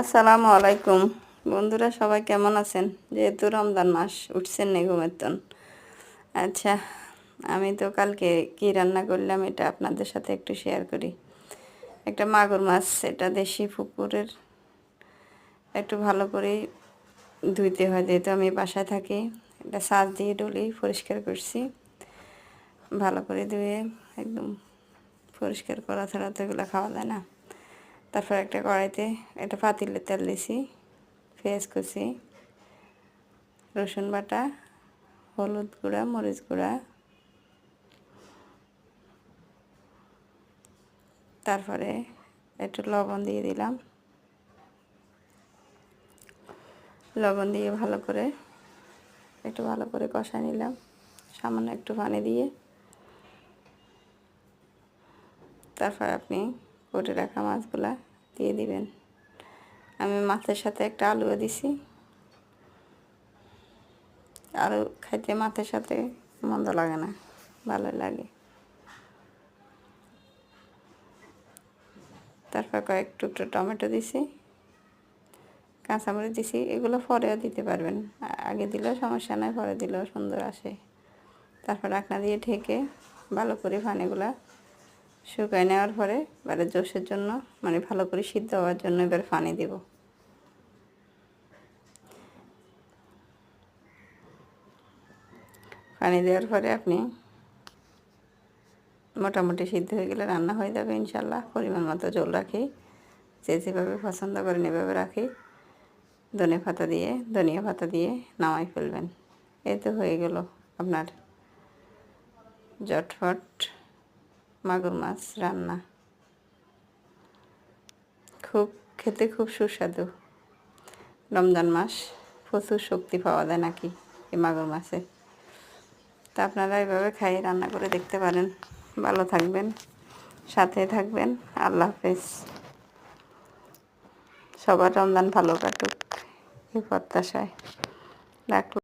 আসসালামু আলাইকুম বন্ধুরা, সবাই কেমন আছেন? যেহেতু রমজান মাস, উঠছেন না ঘুমের তন? আচ্ছা, আমি তো কালকে কি রান্না করলাম এটা আপনাদের সাথে একটু শেয়ার করি। একটা মাগুর মাছ, এটা দেশি পুকুরের, একটু ভালো করে ধুইতে হয়, যেহেতু আমি বাসায় থাকি। এটা ছাঁচ দিয়ে ডলি পরিষ্কার করছি, ভালো করে ধুয়ে একদম পরিষ্কার করা ছাড়া তো এগুলো খাওয়া যায় না। তারপর একটা কড়াইতে একটা পাতিলে তেল দিছি, পেঁয়াজ কুচি, রসুন বাটা, হলুদ গুঁড়া, মরিচ গুঁড়া, তারপরে একটু লবণ দিয়ে দিলাম। লবণ দিয়ে একটু ভালো করে কষায় নিলাম, সামান্য একটু পানি দিয়ে। তারপর আপনি কেটে রাখা মাছগুলা দিয়ে দিবেন। আমি মাছের সাথে একটা আলুও দিছি। আলু খাইতে মাছের সাথে মন্দ লাগে না, ভালো লাগে। তারপর কয়েক টুকরো টমেটো দিছি, কাঁচামরিচ দিছি। এগুলো পরেও দিতে পারবেন, আগে দিলেও সমস্যা নয়, পরে দিলেও সুন্দর আসে। তারপর ঢাকনা দিয়ে ঢেকে ভালো করে পানিগুলা শুকায় নেওয়ার পরে এবারে জোশের জন্য, মানে ভালো করে সিদ্ধ হওয়ার জন্য এবার পানি দেব। পানি দেওয়ার পরে আপনি মোটামুটি সিদ্ধ হয়ে গেলে রান্না হয়ে যাবে ইনশাল্লাহ। পরিমাণ মতো জল রাখি, যে যেভাবে পছন্দ করেন এভাবে রাখি। ধনিয়া পাতা দিয়ে নামাই ফেলবেন। এই তো হয়ে গেল আপনার ঝটফট মাগুর মাছ রান্না। খেতে খুব সুস্বাদু। রমজান মাস, প্রচুর শক্তি পাওয়া যায় নাকি এই মাগুর মাছে। তা আপনারা এভাবে খাই রান্না করে দেখতে পারেন। ভালো থাকবেন, সাথে থাকবেন। আল্লাহ হাফেজ। সবার রমজান ভালো কাটুক এই প্রত্যাশায় রাখলাম।